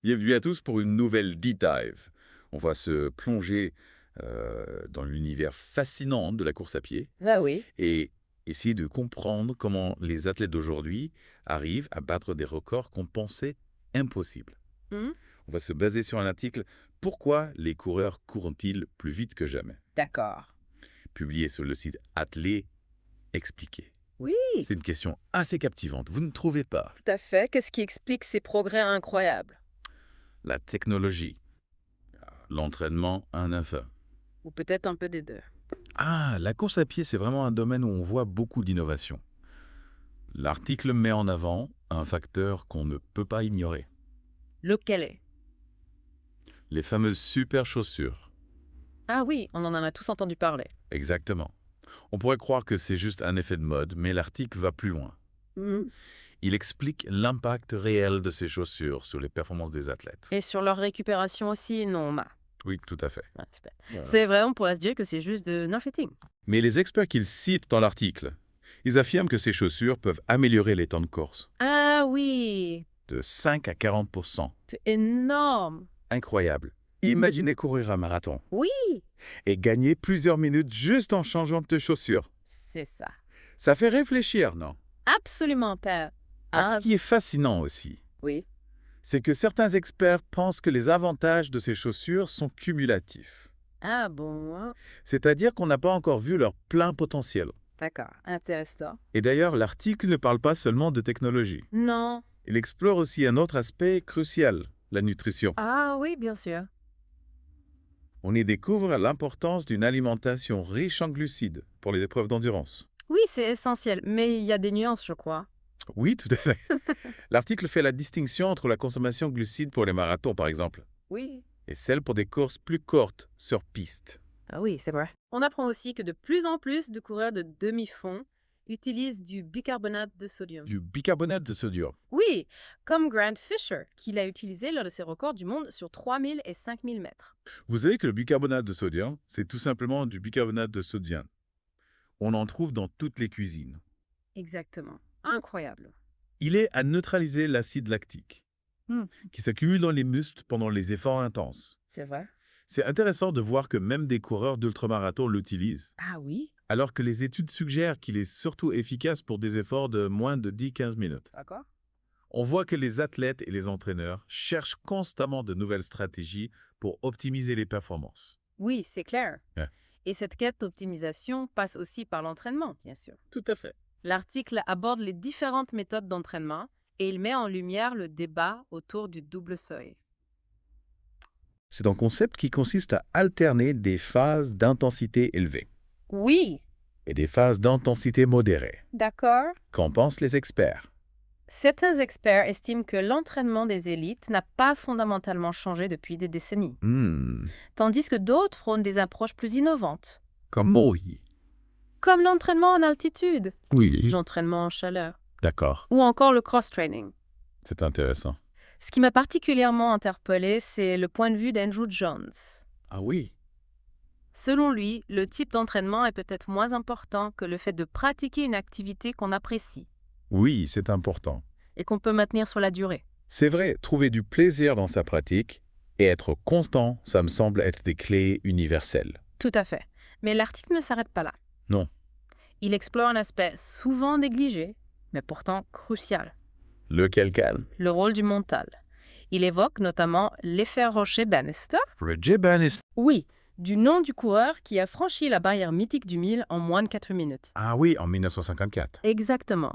Bienvenue à tous pour une nouvelle Deep Dive. On va se plonger dans l'univers fascinant de la course à pied Ah oui. et essayer de comprendre comment les athlètes d'aujourd'hui arrivent à battre des records qu'on pensait impossibles. Mmh. On va se baser sur un article «Pourquoi les coureurs courent-ils plus vite que jamais?» D'accord. publié sur le site Athlé Expliqué. Oui, C'est une question assez captivante, vous ne trouvez pas? tout à fait. Qu'est-ce qui explique ces progrès incroyables? La technologie, l'entraînement un à un. Ou peut-être un peu des 2. Ah, la course à pied, c'est vraiment un domaine où on voit beaucoup d'innovation. L'article met en avant un facteur qu'on ne peut pas ignorer. Lequel est? Les fameuses super chaussures. Ah oui, on en a tous entendu parler. Exactement. On pourrait croire que c'est juste un effet de mode, mais l'article va plus loin. Mmh. Il explique l'impact réel de ces chaussures sur les performances des athlètes. Et sur leur récupération aussi, non, Oui, tout à fait. super. Voilà. C'est vrai, on pourrait se dire que c'est juste de marketing. Mais les experts qu'ils citent dans l'article, ils affirment que ces chaussures peuvent améliorer les temps de course Ah oui, de 5 à 40%. c'est énorme. Incroyable. Imaginez courir un marathon Oui, et gagner plusieurs minutes juste en changeant de chaussures. c'est ça. Ça fait réfléchir, non? Absolument pas. Ce Ah qui est fascinant aussi, oui. c'est que certains experts pensent que les avantages de ces chaussures sont cumulatifs. Ah bon, hein. C'est-à-dire qu'on n'a pas encore vu leur plein potentiel. D'accord. Intéressant. Et d'ailleurs, l'article ne parle pas seulement de technologie. Non. Il explore aussi un autre aspect crucial, la nutrition. Ah oui, bien sûr. On y découvre l'importance d'une alimentation riche en glucides pour les épreuves d'endurance. Oui, c'est essentiel, mais il y a des nuances, je crois. Oui, tout à fait. L'article fait la distinction entre la consommation de glucides pour les marathons, par exemple, Oui. et celle pour des courses plus courtes sur piste. Ah oui, c'est vrai. On apprend aussi que de plus en plus de coureurs de demi-fond utilisent du bicarbonate de sodium. Du bicarbonate de sodium. Oui, comme Grant Fisher, qui l'a utilisé lors de ses records du monde sur 3000 et 5000 mètres. Vous savez que le bicarbonate de sodium, c'est tout simplement du bicarbonate de sodium. On en trouve dans toutes les cuisines. Exactement. Incroyable. Il est à neutraliser l'acide lactique, Hmm. qui s'accumule dans les muscles pendant les efforts intenses. C'est vrai. C'est intéressant de voir que même des coureurs d'ultramarathon l'utilisent, Ah oui. alors que les études suggèrent qu'il est surtout efficace pour des efforts de moins de 10-15 minutes. D'accord. On voit que les athlètes et les entraîneurs cherchent constamment de nouvelles stratégies pour optimiser les performances. Oui, c'est clair. Ouais. Et cette quête d'optimisation passe aussi par l'entraînement, bien sûr. Tout à fait. L'article aborde les différentes méthodes d'entraînement et il met en lumière le débat autour du double seuil. C'est un concept qui consiste à alterner des phases d'intensité élevée Oui, et des phases d'intensité modérée. d'accord. Qu'en pensent les experts? Certains experts estiment que l'entraînement des élites n'a pas fondamentalement changé depuis des décennies, tandis que d'autres prônent des approches plus innovantes, Comment oui? comme l'entraînement en altitude, Oui. l'entraînement en chaleur, D'accord, ou encore le cross-training. c'est intéressant. Ce qui m'a particulièrement interpellé, c'est le point de vue d'Andrew Jones. Ah oui? Selon lui, le type d'entraînement est peut-être moins important que le fait de pratiquer une activité qu'on apprécie Oui, c'est important. et qu'on peut maintenir sur la durée. C'est vrai, trouver du plaisir dans sa pratique et être constant, ça me semble être des clés universelles. Tout à fait. Mais l'article ne s'arrête pas là. Non. Il explore un aspect souvent négligé, mais pourtant crucial, Lequel calme? le rôle du mental. Il évoque notamment l'effet Rocher-Bannister. Roger Bannister. Oui, du nom du coureur qui a franchi la barrière mythique du 1000 en moins de 4 minutes. Ah oui, en 1954. Exactement.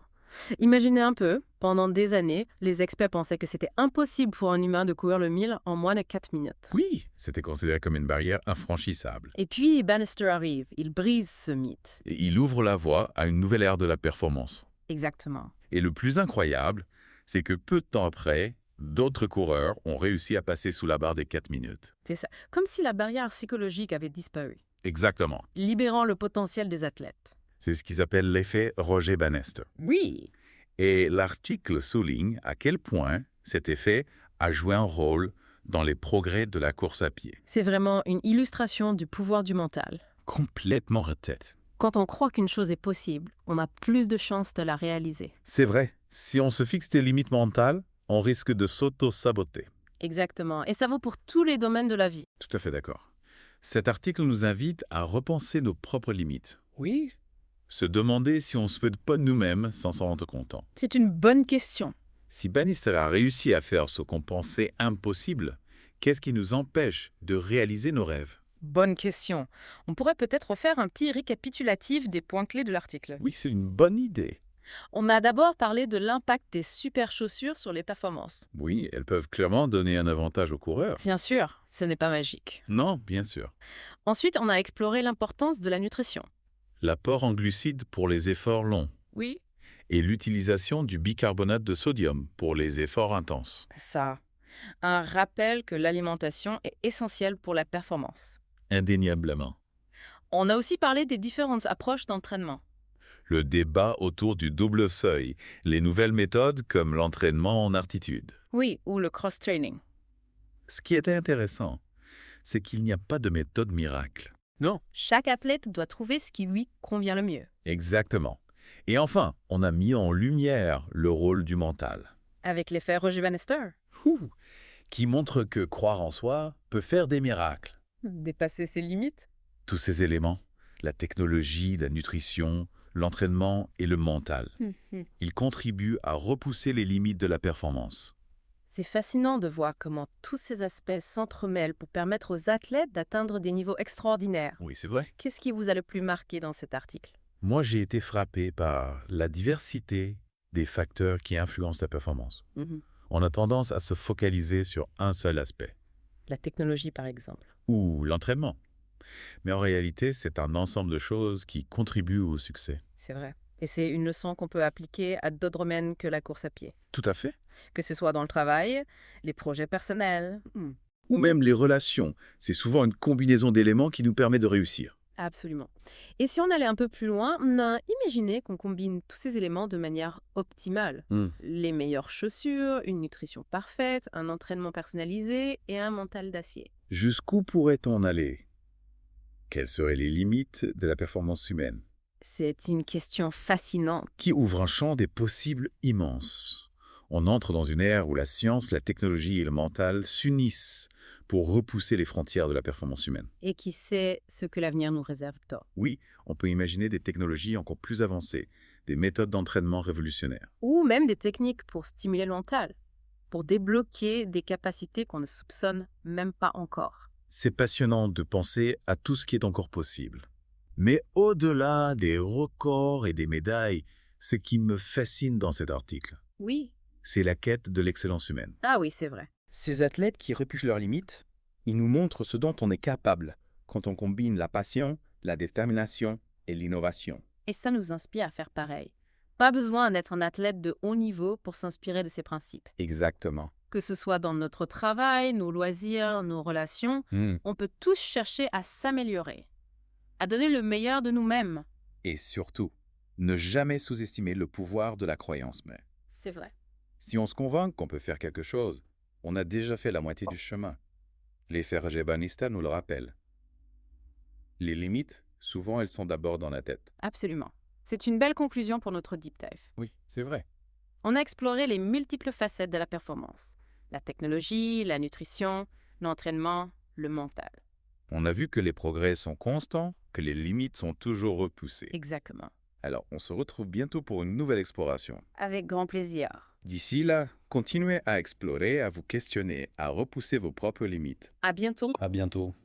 Imaginez un peu, pendant des années, les experts pensaient que c'était impossible pour un humain de courir le 1000 en moins de 4 minutes. Oui, c'était considéré comme une barrière infranchissable. Et puis Bannister arrive, il brise ce mythe. Et il ouvre la voie à une nouvelle ère de la performance. Exactement. Et le plus incroyable, c'est que peu de temps après, d'autres coureurs ont réussi à passer sous la barre des 4 minutes. C'est ça. Comme si la barrière psychologique avait disparu, Exactement. libérant le potentiel des athlètes. C'est ce qu'ils appellent l'effet Roger Bannister. Oui. Et l'article souligne à quel point cet effet a joué un rôle dans les progrès de la course à pied. C'est vraiment une illustration du pouvoir du mental. Complètement retête. Quand on croit qu'une chose est possible, on a plus de chances de la réaliser. C'est vrai, si on se fixe des limites mentales, on risque de s'auto-saboter. Exactement. Et ça vaut pour tous les domaines de la vie. Tout à fait d'accord. Cet article nous invite à repenser nos propres limites. Oui, Se demander si on ne souhaite pas nous-mêmes sans s'en rendre compte. c'est une bonne question. Si Bannister a réussi à faire ce qu'on pensait impossible, qu'est-ce qui nous empêche de réaliser nos rêves? Bonne question. On pourrait peut-être refaire un petit récapitulatif des points clés de l'article. Oui, c'est une bonne idée. On a d'abord parlé de l'impact des super chaussures sur les performances. Oui, elles peuvent clairement donner un avantage aux coureurs. Bien sûr, ce n'est pas magique. Non, bien sûr. Ensuite, on a exploré l'importance de la nutrition. L'apport en glucides pour les efforts longs Oui, et l'utilisation du bicarbonate de sodium pour les efforts intenses. ça. Un rappel que l'alimentation est essentielle pour la performance. Indéniablement. On a aussi parlé des différentes approches d'entraînement. Le débat autour du double seuil, les nouvelles méthodes comme l'entraînement en altitude. Oui, ou le cross-training. Ce qui était intéressant, c'est qu'il n'y a pas de méthode miracle. Non. Chaque athlète doit trouver ce qui lui convient le mieux. Exactement. Et enfin, on a mis en lumière le rôle du mental, Avec l'effet Roger Bannister. Ouh, qui montre que croire en soi peut faire des miracles. Dépasser ses limites. Tous ces éléments, la technologie, la nutrition, l'entraînement et le mental, ils contribuent à repousser les limites de la performance. C'est fascinant de voir comment tous ces aspects s'entremêlent pour permettre aux athlètes d'atteindre des niveaux extraordinaires. Oui, c'est vrai. Qu'est-ce qui vous a le plus marqué dans cet article? Moi, j'ai été frappé par la diversité des facteurs qui influencent la performance. On a tendance à se focaliser sur un seul aspect, La technologie, par exemple. ou l'entraînement. Mais en réalité, c'est un ensemble de choses qui contribuent au succès. C'est vrai. Et c'est une leçon qu'on peut appliquer à d'autres domaines que la course à pied. Tout à fait. Que ce soit dans le travail, les projets personnels. Ou même les relations. C'est souvent une combinaison d'éléments qui nous permet de réussir. Absolument. Et si on allait un peu plus loin, imaginez qu'on combine tous ces éléments de manière optimale. Les meilleures chaussures, une nutrition parfaite, un entraînement personnalisé et un mental d'acier. Jusqu'où pourrait-on aller? Quelles seraient les limites de la performance humaine? C'est une question fascinante. Qui ouvre un champ des possibles immenses. On entre dans une ère où la science, la technologie et le mental s'unissent pour repousser les frontières de la performance humaine. Et qui sait ce que l'avenir nous réserve tôt. Oui, on peut imaginer des technologies encore plus avancées, des méthodes d'entraînement révolutionnaires. Ou même des techniques pour stimuler le mental, pour débloquer des capacités qu'on ne soupçonne même pas encore. C'est passionnant de penser à tout ce qui est encore possible. Mais au-delà des records et des médailles, ce qui me fascine dans cet article, Oui. c'est la quête de l'excellence humaine. Ah oui, c'est vrai. Ces athlètes qui repoussent leurs limites, ils nous montrent ce dont on est capable quand on combine la passion, la détermination et l'innovation. Et ça nous inspire à faire pareil. Pas besoin d'être un athlète de haut niveau pour s'inspirer de ces principes. Exactement. Que ce soit dans notre travail, nos loisirs, nos relations, on peut tous chercher à s'améliorer, à donner le meilleur de nous-mêmes. Et surtout, ne jamais sous-estimer le pouvoir de la croyance. Mais C'est vrai. si on se convainc qu'on peut faire quelque chose, on a déjà fait la moitié du chemin. L'effet Roger Bannister nous le rappelle. Les limites, souvent, elles sont d'abord dans la tête. Absolument. C'est une belle conclusion pour notre deep dive. Oui, c'est vrai. On a exploré les multiples facettes de la performance. La technologie, la nutrition, l'entraînement, le mental. On a vu que les progrès sont constants, que les limites sont toujours repoussées. Exactement. Alors, on se retrouve bientôt pour une nouvelle exploration. Avec grand plaisir. D'ici là, continuez à explorer, à vous questionner, à repousser vos propres limites. À bientôt. À bientôt.